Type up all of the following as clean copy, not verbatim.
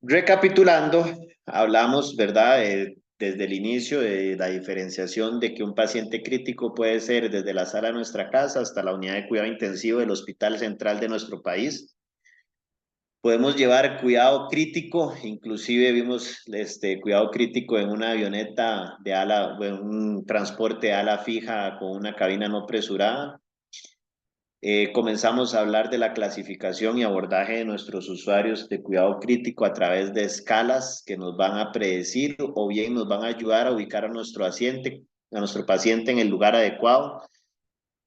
Recapitulando, hablamos, ¿verdad? Desde el inicio de la diferenciación de que un paciente crítico puede ser desde la sala de nuestra casa hasta la unidad de cuidado intensivo del Hospital Central de nuestro país. Podemos llevar cuidado crítico, inclusive vimos cuidado crítico en una avioneta de ala, en un transporte de ala fija con una cabina no presurada. Comenzamos a hablar de la clasificación y abordaje de nuestros usuarios de cuidado crítico a través de escalas que nos van a predecir o bien nos van a ayudar a ubicar a nuestro paciente en el lugar adecuado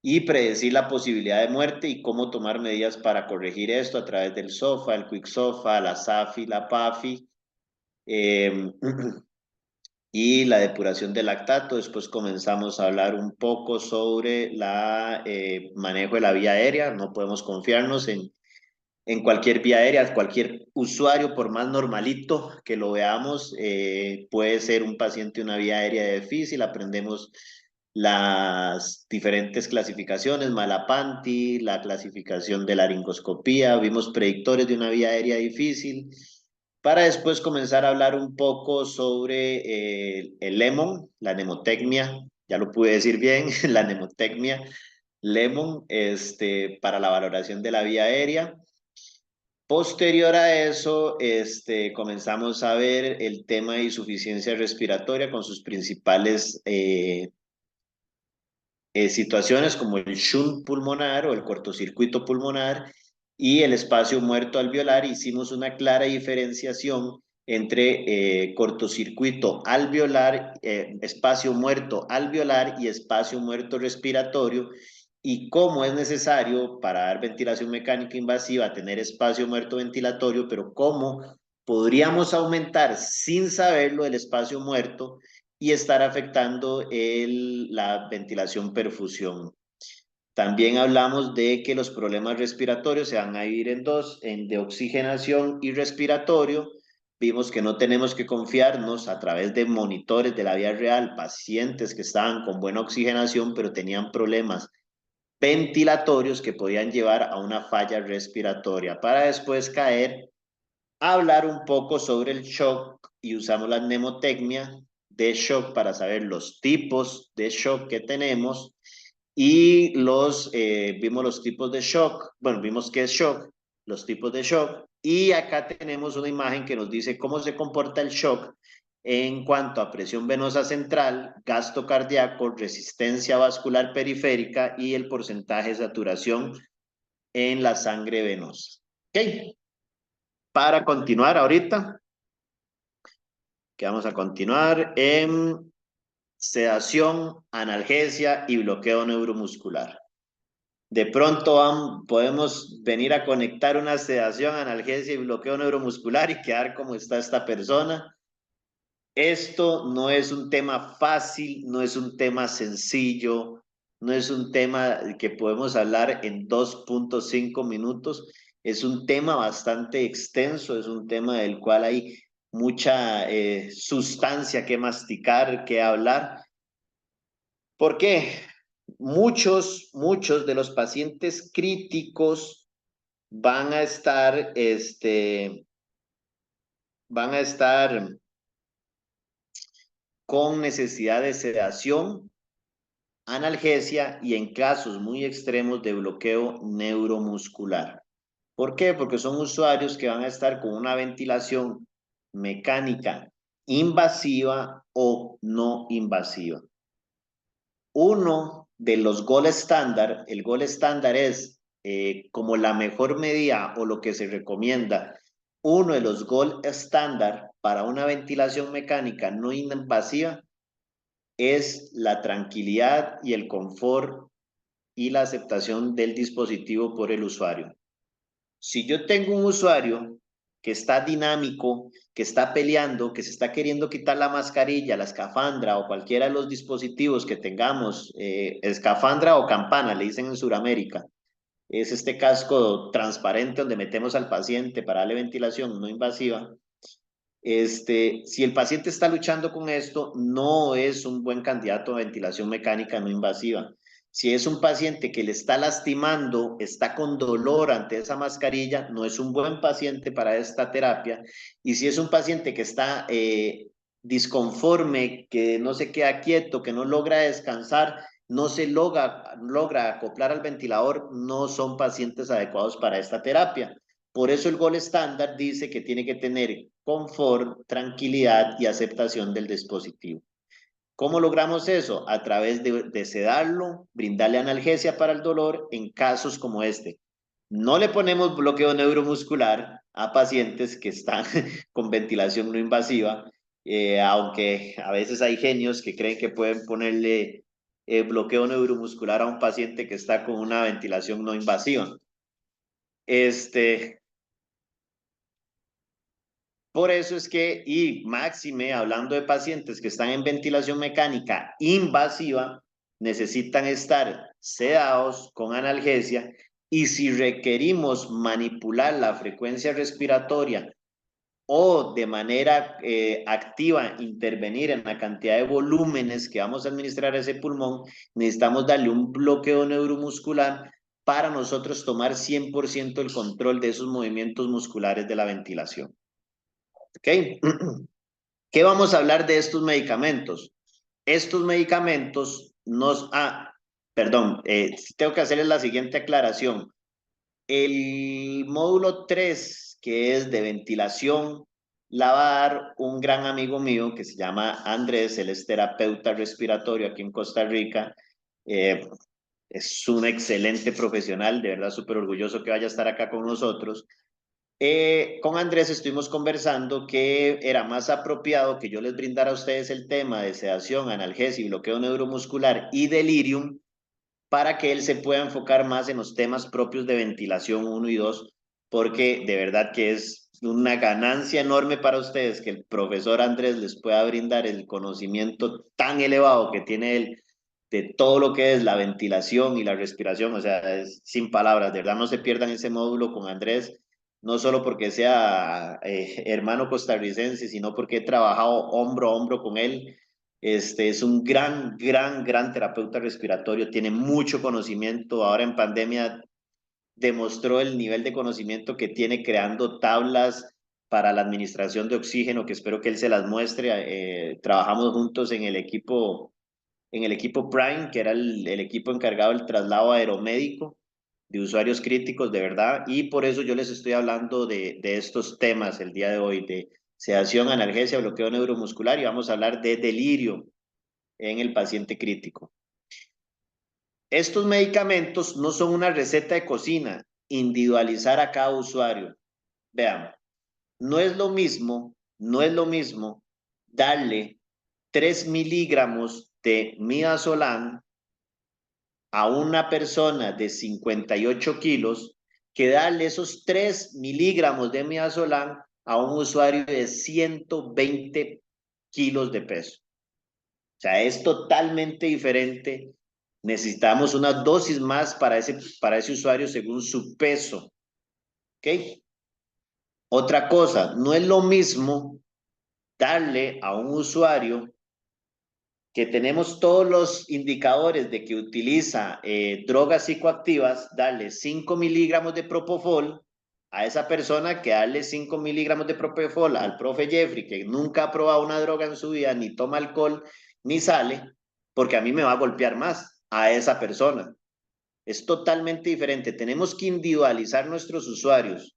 y predecir la posibilidad de muerte y cómo tomar medidas para corregir esto a través del SOFA, el Quick SOFA, la SAFI, la PAFI. Eh, y la depuración de lactato. Después comenzamos a hablar un poco sobre la manejo de la vía aérea. No podemos confiarnos en cualquier vía aérea, cualquier usuario, por más normalito que lo veamos, puede ser un paciente de una vía aérea difícil. Aprendemos las diferentes clasificaciones, Malapanti, la clasificación de laringoscopía, vimos predictores de una vía aérea difícil, para después comenzar a hablar un poco sobre el lemon, la nemotecnia, ya lo pude decir bien, la nemotecnia, lemon, para la valoración de la vía aérea. Posterior a eso, comenzamos a ver el tema de insuficiencia respiratoria con sus principales situaciones como el shunt pulmonar o el cortocircuito pulmonar y el espacio muerto alveolar. Hicimos una clara diferenciación entre cortocircuito alveolar, espacio muerto alveolar y espacio muerto respiratorio, y cómo es necesario para dar ventilación mecánica invasiva tener espacio muerto ventilatorio, pero cómo podríamos aumentar sin saberlo el espacio muerto y estar afectando la ventilación perfusión. También hablamos de que los problemas respiratorios se van a dividir en dos, en de oxigenación y respiratorio. Vimos que no tenemos que confiarnos a través de monitores de la vida real, pacientes que estaban con buena oxigenación pero tenían problemas ventilatorios que podían llevar a una falla respiratoria, para después caer a hablar un poco sobre el shock y usamos la mnemotecnia de shock para saber los tipos de shock que tenemos y vimos los tipos de shock, bueno, vimos qué es shock, los tipos de shock, y acá tenemos una imagen que nos dice cómo se comporta el shock en cuanto a presión venosa central, gasto cardíaco, resistencia vascular periférica y el porcentaje de saturación en la sangre venosa. Ok, para continuar ahorita, que vamos a continuar en sedación, analgesia y bloqueo neuromuscular. De pronto podemos venir a conectar una sedación, analgesia y bloqueo neuromuscular y quedar como está esta persona. Esto no es un tema fácil, no es un tema sencillo, no es un tema que podemos hablar en 2.5 minutos. Es un tema bastante extenso, es un tema del cual hay mucha sustancia que masticar, que hablar. ¿Por qué? Muchos de los pacientes críticos van a estar, van a estar con necesidad de sedación, analgesia y en casos muy extremos de bloqueo neuromuscular. ¿Por qué? Porque son usuarios que van a estar con una ventilación mecánica invasiva o no invasiva. Uno de los gold estándar, el gold estándar es como la mejor medida o lo que se recomienda, uno de los gold estándar para una ventilación mecánica no invasiva es la tranquilidad y el confort y la aceptación del dispositivo por el usuario. Si yo tengo un usuario que está dinámico, que está peleando, que se está queriendo quitar la mascarilla, la escafandra o cualquiera de los dispositivos que tengamos, escafandra o campana, le dicen en Sudamérica, es este casco transparente donde metemos al paciente para darle ventilación no invasiva. Si el paciente está luchando con esto, no es un buen candidato a ventilación mecánica no invasiva. Si es un paciente que le está lastimando, está con dolor ante esa mascarilla, no es un buen paciente para esta terapia. Y si es un paciente que está disconforme, que no se queda quieto, que no logra descansar, no se logra acoplar al ventilador, no son pacientes adecuados para esta terapia. Por eso el Gold Standard dice que tiene que tener confort, tranquilidad y aceptación del dispositivo. ¿Cómo logramos eso? A través de sedarlo, brindarle analgesia para el dolor en casos como este. No le ponemos bloqueo neuromuscular a pacientes que están con ventilación no invasiva, aunque a veces hay genios que creen que pueden ponerle bloqueo neuromuscular a un paciente que está con una ventilación no invasiva. Este, Por eso es que, y máxime, hablando de pacientes que están en ventilación mecánica invasiva, necesitan estar sedados con analgesia y si requerimos manipular la frecuencia respiratoria o de manera activa intervenir en la cantidad de volúmenes que vamos a administrar a ese pulmón, necesitamos darle un bloqueo neuromuscular para nosotros tomar 100% el control de esos movimientos musculares de la ventilación. ¿Ok? ¿Qué vamos a hablar de estos medicamentos? Estos medicamentos nos... perdón, tengo que hacerles la siguiente aclaración. El módulo 3, que es de ventilación, la va a dar un gran amigo mío que se llama Andrés, él es terapeuta respiratorio aquí en Costa Rica. Eh, es un excelente profesional, de verdad súper orgulloso que vaya a estar acá con nosotros. Con Andrés estuvimos conversando que era más apropiado que yo les brindara a ustedes el tema de sedación, analgesia y bloqueo neuromuscular y delirium para que él se pueda enfocar más en los temas propios de ventilación 1 y 2, porque de verdad que es una ganancia enorme para ustedes que el profesor Andrés les pueda brindar el conocimiento tan elevado que tiene él de todo lo que es la ventilación y la respiración, o sea, es sin palabras, de verdad no se pierdan ese módulo con Andrés, no solo porque sea hermano costarricense, sino porque he trabajado hombro a hombro con él. Es un gran terapeuta respiratorio, tiene mucho conocimiento. Ahora en pandemia demostró el nivel de conocimiento que tiene creando tablas para la administración de oxígeno, que espero que él se las muestre. Trabajamos juntos en el equipo Prime, que era el equipo encargado del traslado aeromédico de usuarios críticos, de verdad, y por eso yo les estoy hablando de estos temas el día de hoy, de sedación, analgesia, bloqueo neuromuscular, y vamos a hablar de delirio en el paciente crítico. Estos medicamentos no son una receta de cocina, individualizar a cada usuario. Vean, no es lo mismo darle 3 miligramos de midazolam a una persona de 58 kilos que darle esos 3 miligramos de midazolam a un usuario de 120 kilos de peso. O sea, es totalmente diferente. Necesitamos una dosis más para ese usuario según su peso. ¿Ok? Otra cosa, no es lo mismo darle a un usuario que tenemos todos los indicadores de que utiliza drogas psicoactivas, darle 5 miligramos de propofol a esa persona que darle 5 miligramos de propofol al profe Jeffrey, que nunca ha probado una droga en su vida, ni toma alcohol, ni sale, porque a mí me va a golpear más a esa persona. Es totalmente diferente. Tenemos que individualizar nuestros usuarios,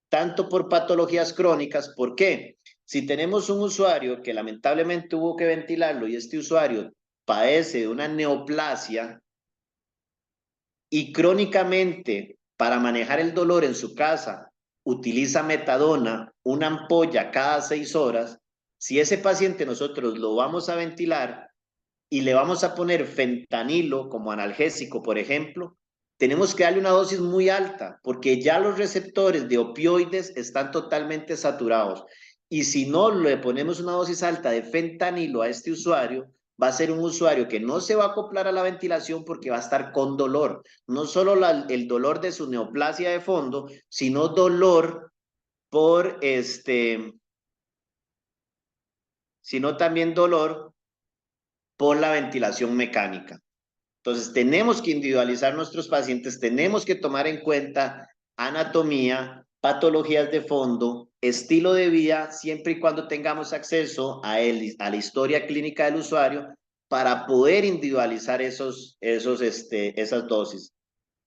tanto por patologías crónicas. ¿Por qué? Si tenemos un usuario que lamentablemente hubo que ventilarlo y este usuario padece de una neoplasia y crónicamente para manejar el dolor en su casa utiliza metadona, una ampolla cada 6 horas, si ese paciente nosotros lo vamos a ventilar y le vamos a poner fentanilo como analgésico, por ejemplo, tenemos que darle una dosis muy alta porque ya los receptores de opioides están totalmente saturados. Y si no le ponemos una dosis alta de fentanilo a este usuario, va a ser un usuario que no se va a acoplar a la ventilación porque va a estar con dolor. No solo el dolor de su neoplasia de fondo, sino dolor por sino también dolor por la ventilación mecánica. Entonces, tenemos que individualizar nuestros pacientes, tenemos que tomar en cuenta anatomía, patologías de fondo, estilo de vida, siempre y cuando tengamos acceso a la historia clínica del usuario para poder individualizar esas dosis.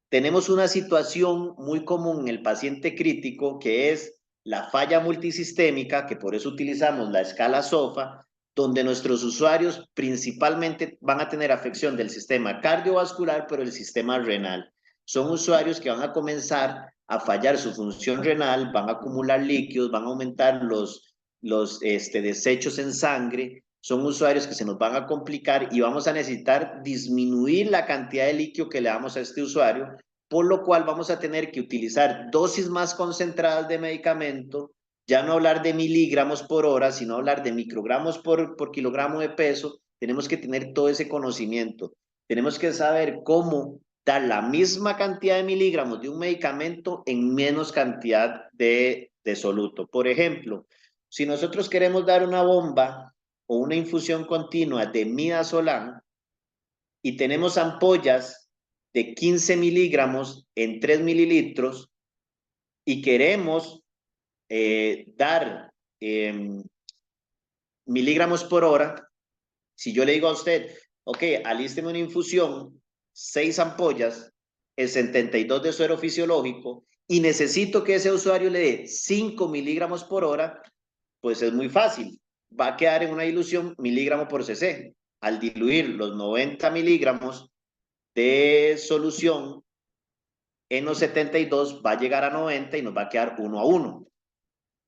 Tenemos una situación muy común en el paciente crítico que es la falla multisistémica, que por eso utilizamos la escala SOFA, donde nuestros usuarios principalmente van a tener afección del sistema cardiovascular, pero el sistema renal. Son usuarios que van a comenzar a fallar su función renal, van a acumular líquidos, van a aumentar los desechos en sangre, son usuarios que se nos van a complicar y vamos a necesitar disminuir la cantidad de líquido que le damos a este usuario, por lo cual vamos a tener que utilizar dosis más concentradas de medicamento, ya no hablar de miligramos por hora, sino hablar de microgramos por kilogramo de peso. Tenemos que tener todo ese conocimiento. Tenemos que saber cómo dar la misma cantidad de miligramos de un medicamento en menos cantidad de soluto. Por ejemplo, si nosotros queremos dar una bomba o una infusión continua de midazolam y tenemos ampollas de 15 miligramos en 3 mililitros y queremos dar miligramos por hora, si yo le digo a usted, ok, alísteme una infusión, 6 ampollas, el 72 de suero fisiológico, y necesito que ese usuario le dé 5 miligramos por hora, pues es muy fácil. Va a quedar en una dilución miligramo por cc. Al diluir los 90 miligramos de solución en los 72 va a llegar a 90 y nos va a quedar 1 a 1.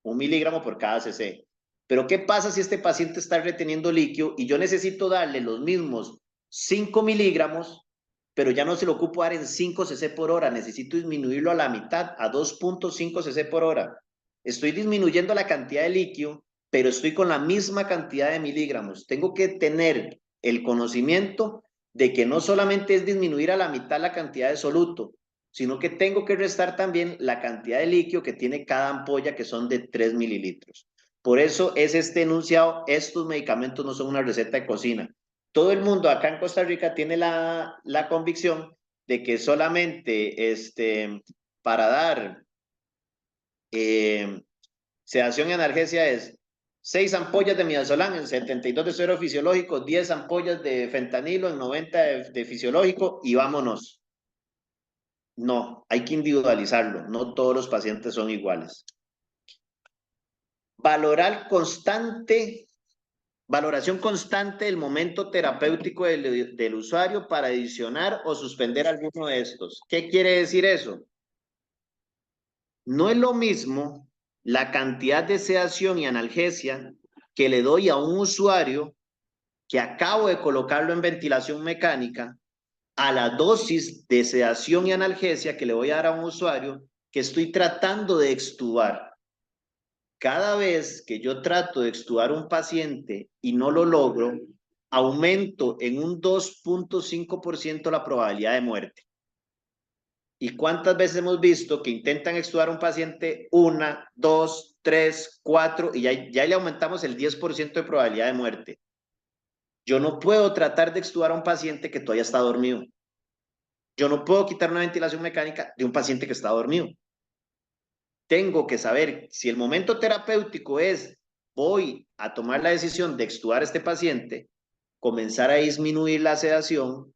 1 miligramo por cada cc. Pero ¿qué pasa si este paciente está reteniendo líquido y yo necesito darle los mismos 5 miligramos, pero ya no se lo ocupo dar en 5 cc por hora, necesito disminuirlo a la mitad, a 2.5 cc por hora? Estoy disminuyendo la cantidad de líquido, pero estoy con la misma cantidad de miligramos. Tengo que tener el conocimiento de que no solamente es disminuir a la mitad la cantidad de soluto, sino que tengo que restar también la cantidad de líquido que tiene cada ampolla, que son de 3 mililitros. Por eso es este enunciado, estos medicamentos no son una receta de cocina. Todo el mundo acá en Costa Rica tiene la convicción de que solamente para dar sedación y analgesia es 6 ampollas de midazolam en 72 de suero fisiológico, 10 ampollas de fentanilo en 90 de fisiológico y vámonos. No, hay que individualizarlo. No todos los pacientes son iguales. Valoración constante del momento terapéutico del usuario para adicionar o suspender alguno de estos. ¿Qué quiere decir eso? No es lo mismo la cantidad de sedación y analgesia que le doy a un usuario que acabo de colocarlo en ventilación mecánica a la dosis de sedación y analgesia que le voy a dar a un usuario que estoy tratando de extubar. Cada vez que yo trato de extubar un paciente y no lo logro, aumento en un 2.5% la probabilidad de muerte. ¿Y cuántas veces hemos visto que intentan extubar a un paciente 1, 2, 3, 4 y ya le aumentamos el 10% de probabilidad de muerte? Yo no puedo tratar de extubar a un paciente que todavía está dormido. Yo no puedo quitar una ventilación mecánica de un paciente que está dormido. Tengo que saber si el momento terapéutico es voy a tomar la decisión de extubar a este paciente, comenzar a disminuir la sedación,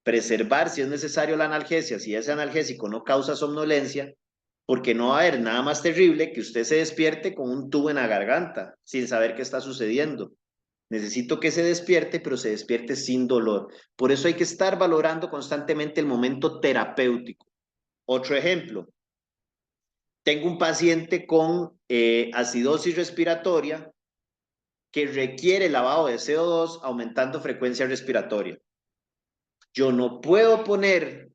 preservar si es necesario la analgesia, si ese analgésico no causa somnolencia, porque no va a haber nada más terrible que usted se despierte con un tubo en la garganta sin saber qué está sucediendo. Necesito que se despierte, pero se despierte sin dolor. Por eso hay que estar valorando constantemente el momento terapéutico. Otro ejemplo, tengo un paciente con acidosis respiratoria que requiere lavado de CO2 aumentando frecuencia respiratoria. Yo no puedo poner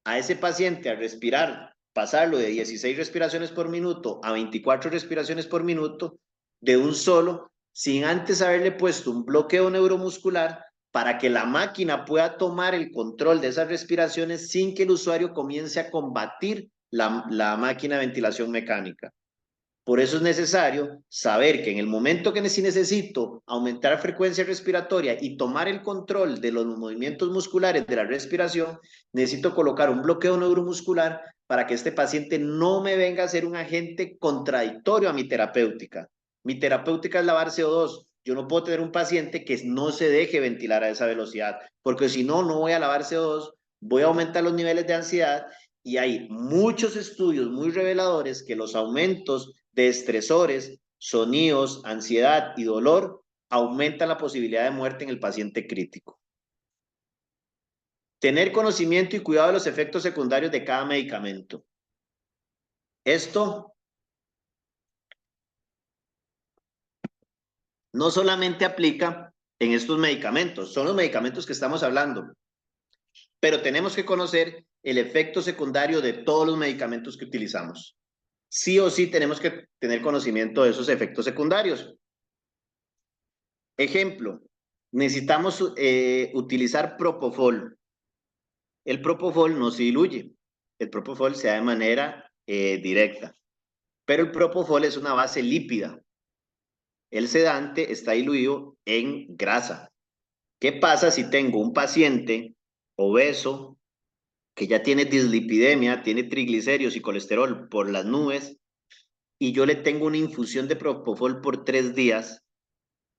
a ese paciente a respirar, pasarlo de 16 respiraciones por minuto a 24 respiraciones por minuto de un solo, sin antes haberle puesto un bloqueo neuromuscular para que la máquina pueda tomar el control de esas respiraciones sin que el usuario comience a combatir la máquina de ventilación mecánica. Por eso es necesario saber que en el momento que si necesito aumentar frecuencia respiratoria y tomar el control de los movimientos musculares de la respiración, necesito colocar un bloqueo neuromuscular para que este paciente no me venga a ser un agente contradictorio a mi terapéutica. Mi terapéutica es lavar CO2. Yo no puedo tener un paciente que no se deje ventilar a esa velocidad, porque si no, no voy a lavar CO2, voy a aumentar los niveles de ansiedad y hay muchos estudios muy reveladores que los aumentos de estresores, sonidos, ansiedad y dolor aumentan la posibilidad de muerte en el paciente crítico. Tener conocimiento y cuidado de los efectos secundarios de cada medicamento. Esto no solamente aplica en estos medicamentos, son los medicamentos que estamos hablando, pero tenemos que conocer el efecto secundario de todos los medicamentos que utilizamos. Sí o sí tenemos que tener conocimiento de esos efectos secundarios. Ejemplo, necesitamos utilizar propofol. El propofol no se diluye, el propofol se da de manera directa, pero el propofol es una base lípida. El sedante está diluido en grasa. ¿Qué pasa si tengo un paciente obeso que ya tiene dislipidemia, tiene triglicéridos y colesterol por las nubes y yo le tengo una infusión de propofol por 3 días?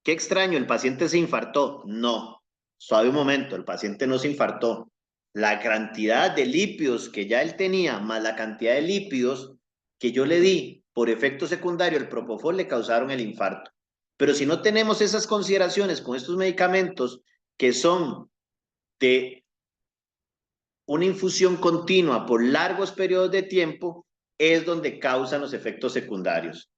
Qué extraño, ¿el paciente se infartó? No, suave un momento, el paciente no se infartó. La cantidad de lípidos que ya él tenía, más la cantidad de lípidos que yo le di por efecto secundario el propofol le causaron el infarto. Pero si no tenemos esas consideraciones con estos medicamentos que son de una infusión continua por largos periodos de tiempo, es donde causan los efectos secundarios.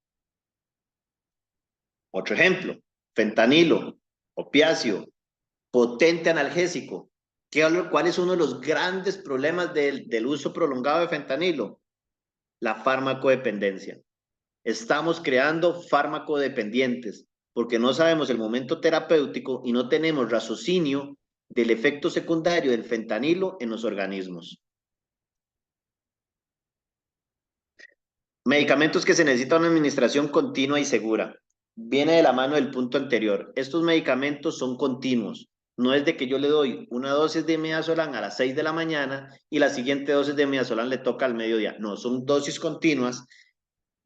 Otro ejemplo, fentanilo, opiáceo, potente analgésico. ¿Cuál es uno de los grandes problemas del uso prolongado de fentanilo? La farmacodependencia. Estamos creando farmacodependientes porque no sabemos el momento terapéutico y no tenemos raciocinio del efecto secundario del fentanilo en los organismos. Medicamentos que se necesitan una administración continua y segura. Viene de la mano del punto anterior. Estos medicamentos son continuos. No es de que yo le doy una dosis de midazolam a las 6 de la mañana y la siguiente dosis de midazolam le toca al mediodía. No, son dosis continuas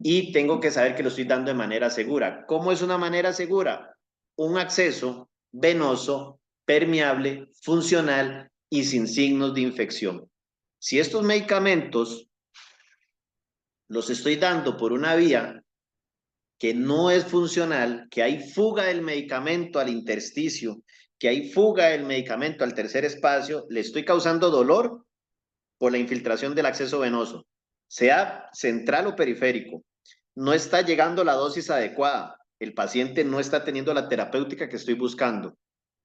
y tengo que saber que lo estoy dando de manera segura. ¿Cómo es una manera segura? Un acceso venoso, permeable, funcional y sin signos de infección. Si estos medicamentos los estoy dando por una vía que no es funcional, que hay fuga del medicamento al intersticio, que hay fuga del medicamento al tercer espacio, le estoy causando dolor por la infiltración del acceso venoso, sea central o periférico. No está llegando la dosis adecuada, el paciente no está teniendo la terapéutica que estoy buscando.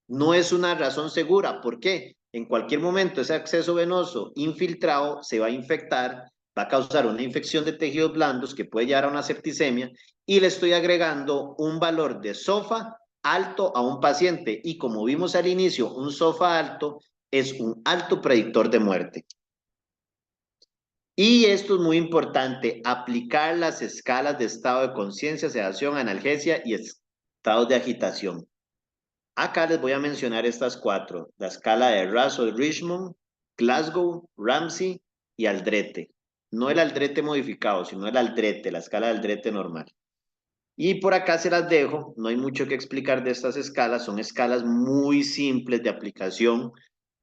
No es una razón segura. ¿Por qué? En cualquier momento ese acceso venoso infiltrado se va a infectar, va a causar una infección de tejidos blandos que puede llevar a una septicemia y le estoy agregando un valor de SOFA alto a un paciente. Y como vimos al inicio, un SOFA alto es un alto predictor de muerte. Y esto es muy importante, aplicar las escalas de estado de conciencia, sedación, analgesia y estados de agitación. Acá les voy a mencionar estas 4, la escala de Russell-Richmond, Glasgow, Ramsey y Aldrete. No el Aldrete modificado, sino el Aldrete, la escala de Aldrete normal. Y por acá se las dejo, no hay mucho que explicar de estas escalas, son escalas muy simples de aplicación.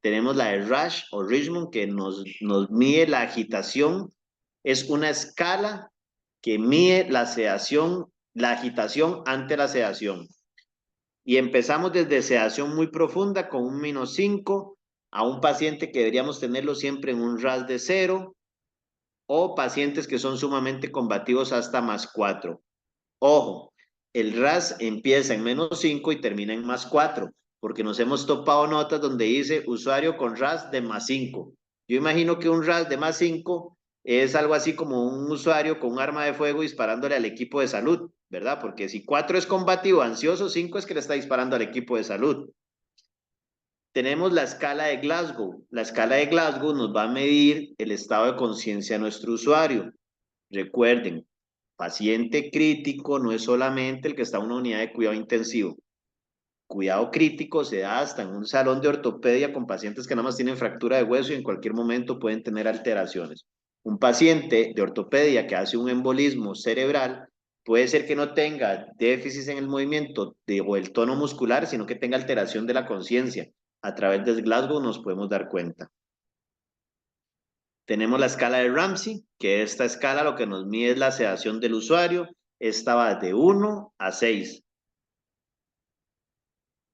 Tenemos la de Rush o Richmond que nos mide la agitación, es una escala que mide la sedación, la agitación ante la sedación. Y empezamos desde sedación muy profunda con un -5 a un paciente que deberíamos tenerlo siempre en un RAS de 0 o pacientes que son sumamente combativos hasta +4. Ojo, el RAS empieza en -5 y termina en +4 porque nos hemos topado notas donde dice usuario con RAS de +5. Yo imagino que un RAS de +5 es algo así como un usuario con un arma de fuego disparándole al equipo de salud, ¿verdad? Porque si 4 es combativo, ansioso, 5 es que le está disparando al equipo de salud. Tenemos la escala de Glasgow. La escala de Glasgow nos va a medir el estado de conciencia de nuestro usuario. Recuerden, paciente crítico no es solamente el que está en una unidad de cuidado intensivo. Cuidado crítico se da hasta en un salón de ortopedia con pacientes que nada más tienen fractura de hueso y en cualquier momento pueden tener alteraciones. Un paciente de ortopedia que hace un embolismo cerebral puede ser que no tenga déficit en el movimiento o el tono muscular, sino que tenga alteración de la conciencia. A través del Glasgow nos podemos dar cuenta. Tenemos la escala de Ramsey, que esta escala lo que nos mide es la sedación del usuario. Esta va de 1 a 6.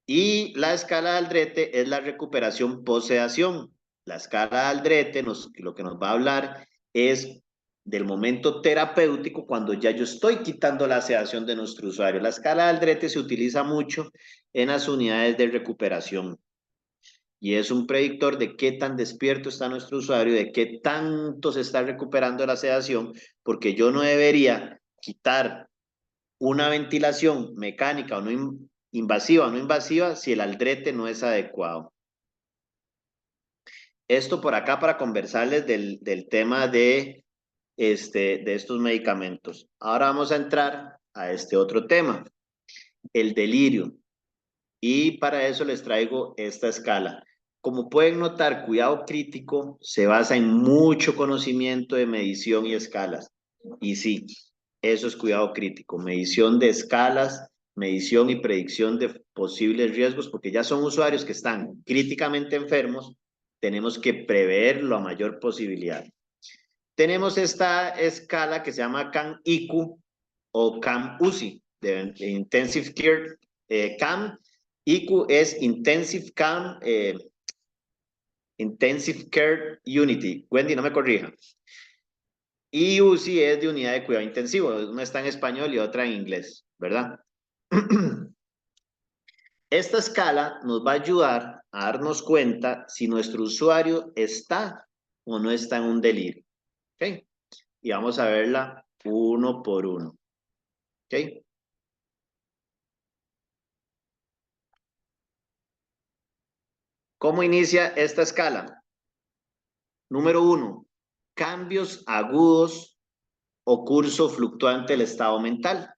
Y la escala de Aldrete es la recuperación post-sedación. La escala de Aldrete lo que nos va a hablar es del momento terapéutico cuando ya yo estoy quitando la sedación de nuestro usuario. La escala de Aldrete se utiliza mucho en las unidades de recuperación y es un predictor de qué tan despierto está nuestro usuario, de qué tanto se está recuperando la sedación, porque yo no debería quitar una ventilación mecánica o no invasiva o no invasiva si el aldrete no es adecuado. Esto por acá para conversarles del tema de estos medicamentos. Ahora vamos a entrar a este otro tema, el delirio. Y para eso les traigo esta escala. Como pueden notar, cuidado crítico se basa en mucho conocimiento de medición y escalas. Y sí, eso es cuidado crítico, medición de escalas, medición y predicción de posibles riesgos, porque ya son usuarios que están críticamente enfermos, tenemos que prever la mayor posibilidad. Tenemos esta escala que se llama CAM-IQ o CAM-UCI, de Intensive Care CAM. IQ es Intensive Care Unity. Wendy, no me corrija. Y UCI es de unidad de cuidado intensivo. Una está en español y otra en inglés, ¿verdad? Esta escala nos va a ayudar a darnos cuenta si nuestro usuario está o no está en un delirio. ¿Ok? Y vamos a verla uno por uno. ¿Ok? ¿Cómo inicia esta escala? Número 1, cambios agudos o curso fluctuante del estado mental.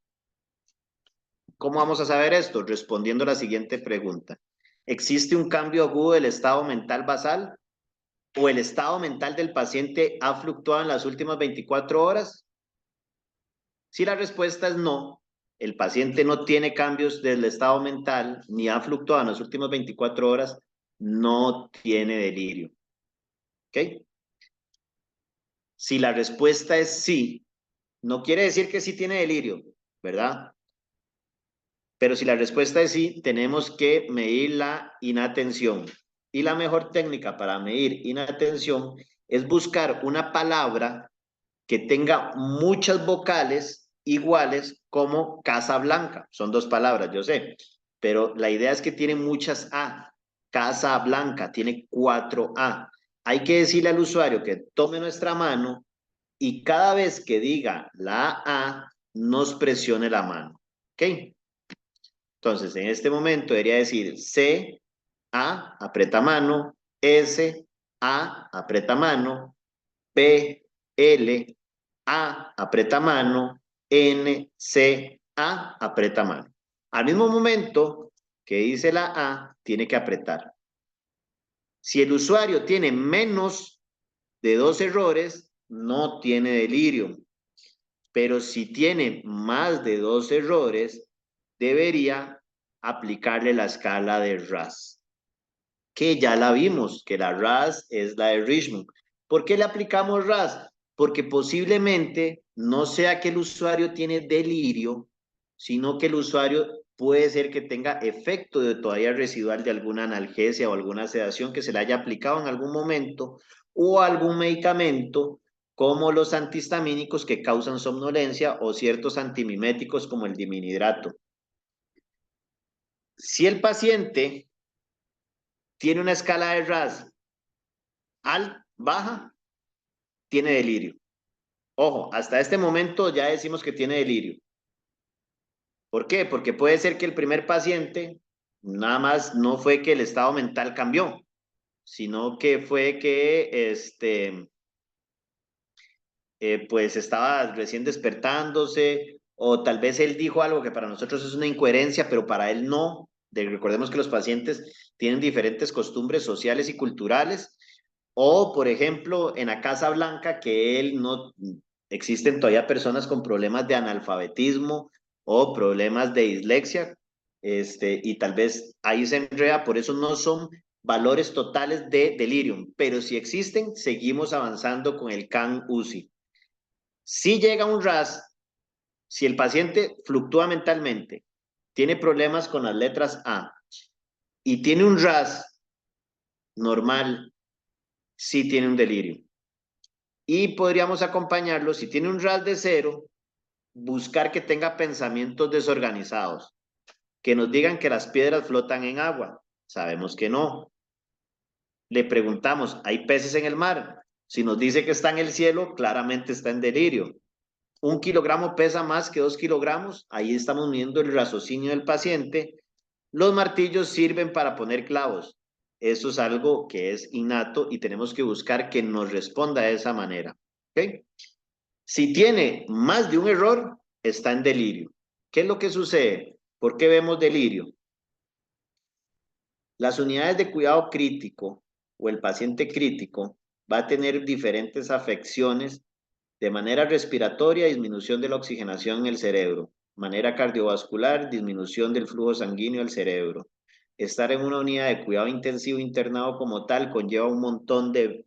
¿Cómo vamos a saber esto? Respondiendo a la siguiente pregunta. ¿Existe un cambio agudo del estado mental basal o el estado mental del paciente ha fluctuado en las últimas 24 horas? Si la respuesta es no, el paciente no tiene cambios del estado mental ni ha fluctuado en las últimas 24 horas, no tiene delirio. ¿Ok? Si la respuesta es sí, no quiere decir que sí tiene delirio, ¿verdad? Pero si la respuesta es sí, tenemos que medir la inatención. Y la mejor técnica para medir inatención es buscar una palabra que tenga muchas vocales iguales como Casa Blanca. Son dos palabras, yo sé, pero la idea es que tiene muchas A. Casa Blanca tiene 4 A. Hay que decirle al usuario que tome nuestra mano y cada vez que diga la A, nos presione la mano. ¿Ok? Entonces, en este momento debería decir C, A, aprieta mano, S, A, aprieta mano, P, L, A, aprieta mano, N, C, A, aprieta mano. Al mismo momento que dice la A, tiene que apretar. Si el usuario tiene menos de 2 errores, no tiene delirio. Pero si tiene más de 2 errores, debería aplicarle la escala de RAS, que ya la vimos, que la RAS es la de Richmond. ¿Por qué le aplicamos RAS? Porque posiblemente no sea que el usuario tiene delirio, sino que el usuario puede ser que tenga efecto de todavía residual de alguna analgesia o alguna sedación que se le haya aplicado en algún momento o algún medicamento como los antihistamínicos que causan somnolencia o ciertos antimiméticos como el diminidrato. Si el paciente tiene una escala de RAS baja, tiene delirio. Ojo, hasta este momento ya decimos que tiene delirio. ¿Por qué? Porque puede ser que el primer paciente nada más no fue que el estado mental cambió, sino que fue que pues estaba recién despertándose, o tal vez él dijo algo que para nosotros es una incoherencia, pero para él no. Recordemos que los pacientes tienen diferentes costumbres sociales y culturales, o por ejemplo, en la Casa Blanca, que él no, existen todavía personas con problemas de analfabetismo o problemas de dislexia, y tal vez ahí se enreda, por eso no son valores totales de delirium, pero si existen, seguimos avanzando con el CAN-UCI. Si llega un RAS, si el paciente fluctúa mentalmente, tiene problemas con las letras A y tiene un RAS normal, sí tiene un delirio. Y podríamos acompañarlo, si tiene un RAS de 0, buscar que tenga pensamientos desorganizados, que nos digan que las piedras flotan en agua. Sabemos que no. Le preguntamos, ¿hay peces en el mar? Si nos dice que está en el cielo, claramente está en delirio. 1 kilogramo pesa más que 2 kilogramos, ahí estamos midiendo el raciocinio del paciente. Los martillos sirven para poner clavos. Eso es algo que es innato y tenemos que buscar que nos responda de esa manera. ¿Okay? Si tiene más de un error, está en delirio. ¿Qué es lo que sucede? ¿Por qué vemos delirio? Las unidades de cuidado crítico o el paciente crítico va a tener diferentes afecciones de manera respiratoria, disminución de la oxigenación en el cerebro, manera cardiovascular, disminución del flujo sanguíneo al cerebro. Estar en una unidad de cuidado intensivo internado como tal conlleva un montón de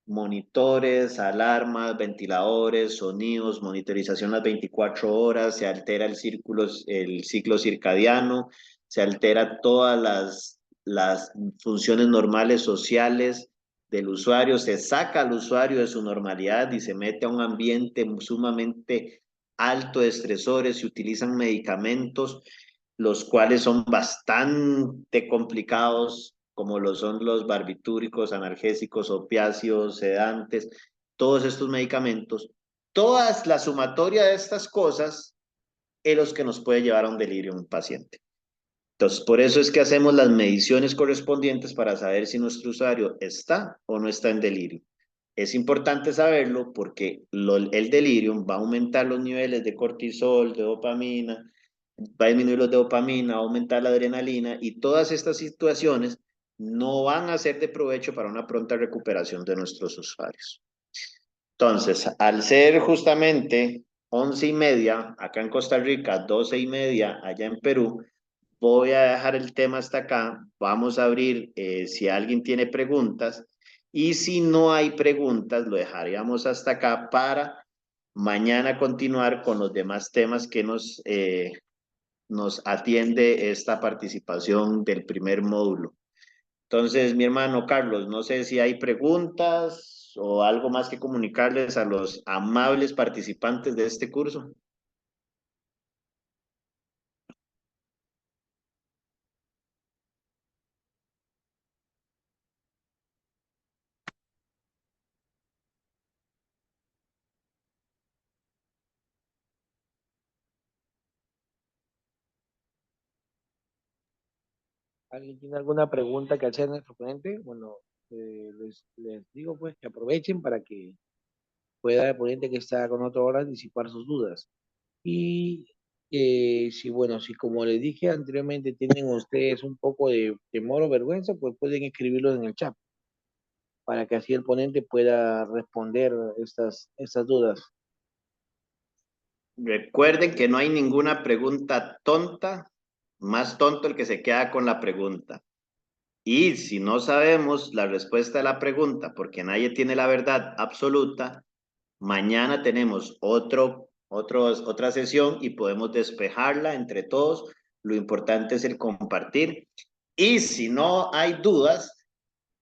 monitores, alarmas, ventiladores, sonidos, monitorización las 24 horas, se altera el ciclo circadiano, se altera todas las funciones normales sociales del usuario, se saca al usuario de su normalidad y se mete a un ambiente sumamente alto de estresores, se utilizan medicamentos, los cuales son bastante complicados, como lo son los barbitúricos, analgésicos, opiáceos, sedantes, todos estos medicamentos, todas la sumatoria de estas cosas es los que nos puede llevar a un delirio en un paciente. Entonces, por eso es que hacemos las mediciones correspondientes para saber si nuestro usuario está o no está en delirio. Es importante saberlo porque el delirium va a aumentar los niveles de cortisol, de dopamina, va a disminuir los de dopamina, va a aumentar la adrenalina y todas estas situaciones no van a ser de provecho para una pronta recuperación de nuestros usuarios. Entonces, al ser justamente 11:30 acá en Costa Rica, 12:30 allá en Perú, voy a dejar el tema hasta acá. Vamos a abrir si alguien tiene preguntas y si no hay preguntas, lo dejaríamos hasta acá para mañana continuar con los demás temas que nos atiende esta participación del primer módulo. Entonces, mi hermano Carlos, no sé si hay preguntas o algo más que comunicarles a los amables participantes de este curso. ¿Alguien tiene alguna pregunta que hacer a nuestro ponente? Bueno, les digo pues que aprovechen para que pueda el ponente que está con nosotros ahora disipar sus dudas. Y si, bueno, si como les dije anteriormente tienen ustedes un poco de temor o vergüenza, pues pueden escribirlo en el chat para que así el ponente pueda responder estas dudas. Recuerden que no hay ninguna pregunta tonta, más tonto el que se queda con la pregunta. Y si no sabemos la respuesta a la pregunta, porque nadie tiene la verdad absoluta, mañana tenemos otra sesión y podemos despejarla entre todos. Lo importante es el compartir. Y si no hay dudas,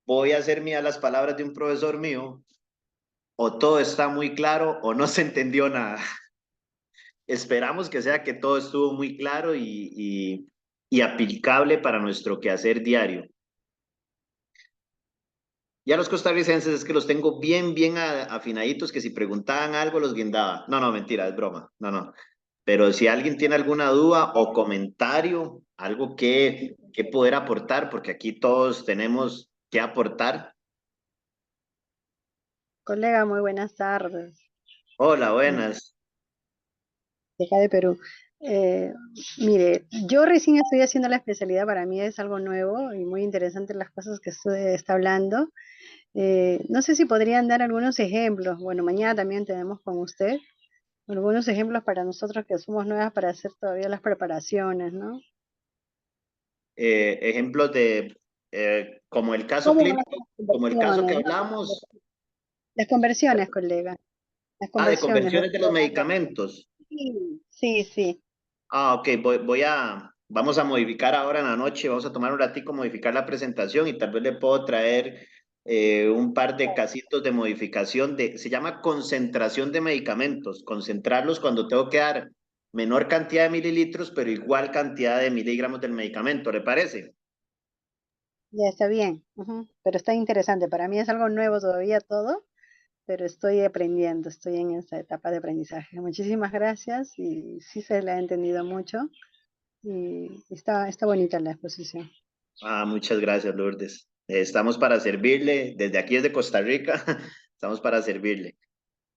voy a hacer mía las palabras de un profesor mío, o todo está muy claro o no se entendió nada. Esperamos que sea que todo estuvo muy claro y aplicable para nuestro quehacer diario. Ya los costarricenses es que los tengo bien afinaditos, que si preguntaban algo los guindaba. No, no, mentira, es broma. No, no. Pero si alguien tiene alguna duda o comentario, algo que poder aportar, porque aquí todos tenemos que aportar. Colega, muy buenas tardes. Hola, buenas. De acá de Perú. Eh, Mire, yo recién estoy haciendo la especialidad, para mí es algo nuevo y muy interesante las cosas que usted está hablando. No sé si podrían dar algunos ejemplos. Bueno, mañana también tenemos con usted algunos ejemplos para nosotros que somos nuevas para hacer todavía las preparaciones, ¿no? Ejemplos de, como el caso ¿Cómo hacen clínico, las como el caso que conversiones? hablamos, Las conversiones, colega. Las de conversiones. conversiones de los medicamentos. Sí, sí, sí. Ok, vamos a modificar ahora en la noche, vamos a tomar un ratico, modificar la presentación y tal vez le puedo traer un par de casitos de modificación se llama concentración de medicamentos, concentrarlos cuando tengo que dar menor cantidad de mililitros, pero igual cantidad de miligramos del medicamento, ¿le parece? Ya está bien. Ujú. Pero está interesante. Para mí es algo nuevo todavía todo, pero estoy aprendiendo, estoy en esta etapa de aprendizaje. Muchísimas gracias y sí se le ha entendido mucho y está bonita la exposición. Muchas gracias, Lourdes. Estamos para servirle, desde aquí desde Costa Rica, estamos para servirle.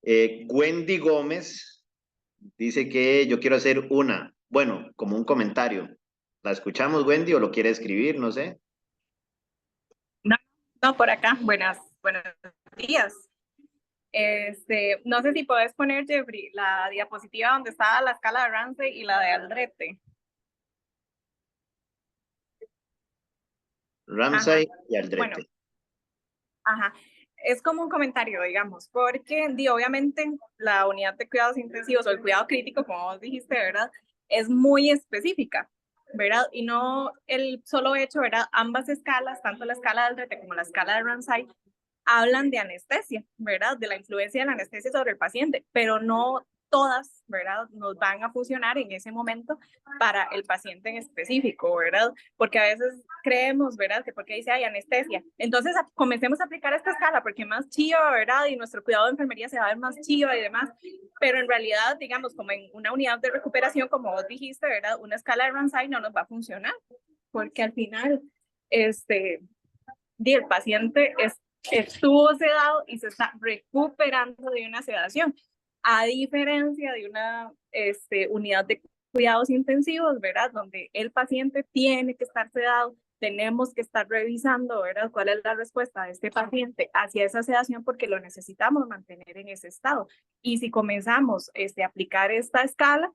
Wendy Gómez dice que yo quiero hacer bueno, como un comentario. ¿La escuchamos, Wendy, o lo quiere escribir? No sé. No, no, por acá. Buenos días. No sé si puedes poner, Jeffrey, la diapositiva donde estaba la escala de Ramsey y la de Aldrete. Ajá. Ramsay y Bueno, Aldrete. ajá. Es como un comentario, digamos, porque obviamente la unidad de cuidados intensivos o el cuidado crítico, como vos dijiste, ¿verdad? Es muy específica, ¿verdad? Y no el solo hecho, ¿verdad? Ambas escalas, tanto la escala de Aldrete como la escala de Ramsay, hablan de anestesia, ¿verdad? De la influencia de la anestesia sobre el paciente, pero no todas, ¿verdad? Nos van a funcionar en ese momento para el paciente en específico, ¿verdad? Porque a veces creemos, ¿verdad? Que porque dice, hay anestesia. Entonces comencemos a aplicar esta escala porque más chiva, ¿verdad? Y nuestro cuidado de enfermería se va a ver más chiva y demás. Pero en realidad, digamos, como en una unidad de recuperación, como vos dijiste, ¿verdad? Una escala de Ramsay no nos va a funcionar porque al final, el paciente estuvo sedado y se está recuperando de una sedación, a diferencia de una unidad de cuidados intensivos, ¿verdad? Donde el paciente tiene que estar sedado, tenemos que estar revisando, ¿verdad? ¿Cuál es la respuesta de este paciente hacia esa sedación? Porque lo necesitamos mantener en ese estado. Y si comenzamos a aplicar esta escala,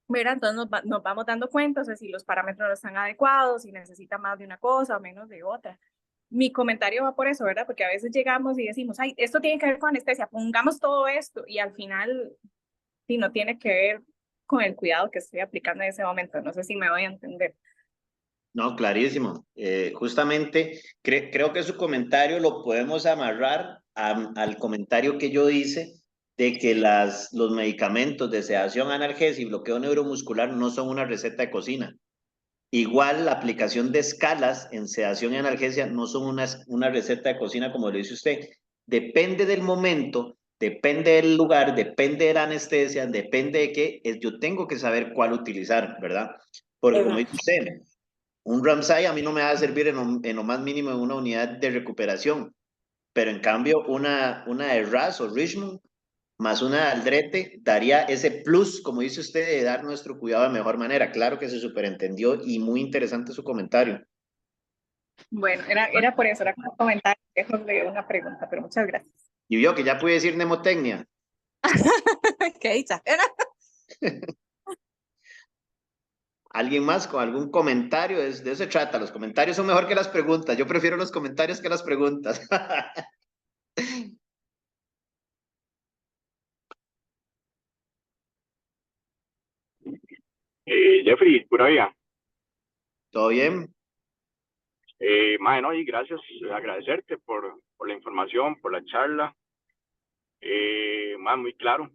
¿verdad? Entonces nos vamos dando cuenta, o sea, si los parámetros no están adecuados, si necesita más de una cosa o menos de otra. Mi comentario va por eso, ¿verdad? Porque a veces llegamos y decimos, ay, esto tiene que ver con anestesia, pongamos todo esto, y al final, sí, no tiene que ver con el cuidado que estoy aplicando en ese momento. No sé si me voy a entender. No, clarísimo. Justamente creo que su comentario lo podemos amarrar al comentario que yo hice de que los medicamentos de sedación, analgesia y bloqueo neuromuscular no son una receta de cocina. Igual la aplicación de escalas en sedación y analgesia no son una receta de cocina como lo dice usted. Depende del momento, depende del lugar, depende de la anestesia, depende de qué, yo tengo que saber cuál utilizar, ¿verdad? Porque como dice usted, un Ramsay a mí no me va a servir en lo más mínimo en una unidad de recuperación, pero en cambio una de RAS o Richmond más una de Aldrete daría ese plus, como dice usted, de dar nuestro cuidado de mejor manera. Claro que se superentendió y muy interesante su comentario. Bueno, era por eso, era como un comentario, lejos de una pregunta, pero muchas gracias. Y vio que ya pude decir mnemotecnia. Qué dicha. ¿Alguien más con algún comentario? De eso se trata. Los comentarios son mejor que las preguntas. Yo prefiero los comentarios que las preguntas. Jeffrey, pura vida. ¿Todo bien? No, y gracias, agradecerte por la información, por la charla. Muy claro,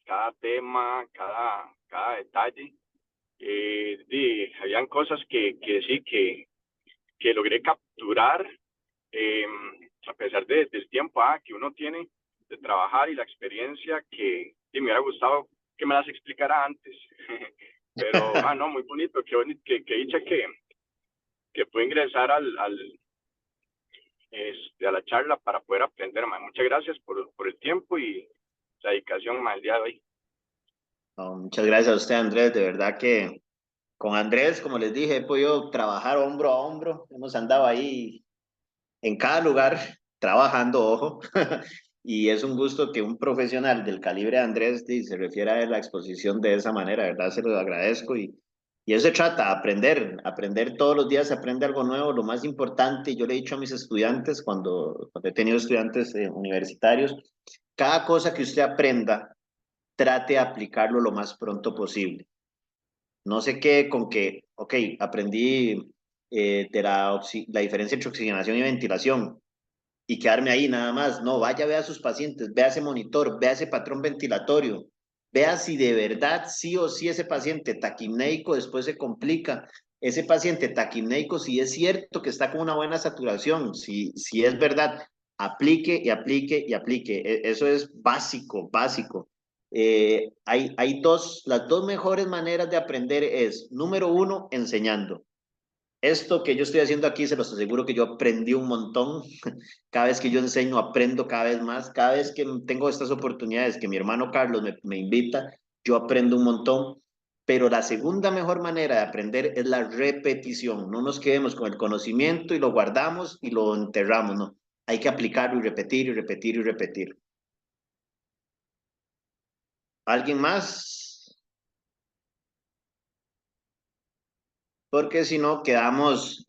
cada tema, cada detalle. Habían cosas que sí, que logré capturar, a pesar del tiempo que uno tiene de trabajar y la experiencia que me hubiera gustado que me las explicara antes. Pero, no, muy bonito, que dicha que pude ingresar a la charla para poder aprender, mae. Muchas gracias por el tiempo y la dedicación, mae, el día de hoy. No, muchas gracias a usted, Andrés. De verdad que con Andrés, como les dije, he podido trabajar hombro a hombro. Hemos andado ahí en cada lugar trabajando, ojo. Y es un gusto que un profesional del calibre de Andrés se refiera a la exposición de esa manera, ¿verdad? Se lo agradezco y eso se trata, aprender todos los días, se aprende algo nuevo. Lo más importante, yo le he dicho a mis estudiantes cuando he tenido estudiantes universitarios, cada cosa que usted aprenda, trate de aplicarlo lo más pronto posible. No sé qué con que, ok, aprendí de la diferencia entre oxigenación y ventilación y quedarme ahí nada más. No, vaya, vea a sus pacientes, vea ese monitor, vea ese patrón ventilatorio, vea si de verdad sí o sí ese paciente taquipnéico después se complica. Ese paciente taquipnéico, si es cierto que está con una buena saturación, si es verdad, aplique y aplique y aplique. Eso es básico, básico. Las dos mejores maneras de aprender es, número uno, enseñando. Esto que yo estoy haciendo aquí, se los aseguro que yo aprendí un montón. Cada vez que yo enseño, aprendo cada vez más. Cada vez que tengo estas oportunidades que mi hermano Carlos me invita, yo aprendo un montón. Pero la segunda mejor manera de aprender es la repetición. No nos quedemos con el conocimiento y lo guardamos y lo enterramos, no. Hay que aplicarlo y repetir y repetir y repetir. ¿Alguien más? Porque si no, quedamos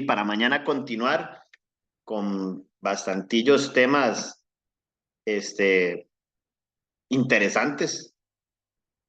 para mañana continuar con bastantillos temas interesantes.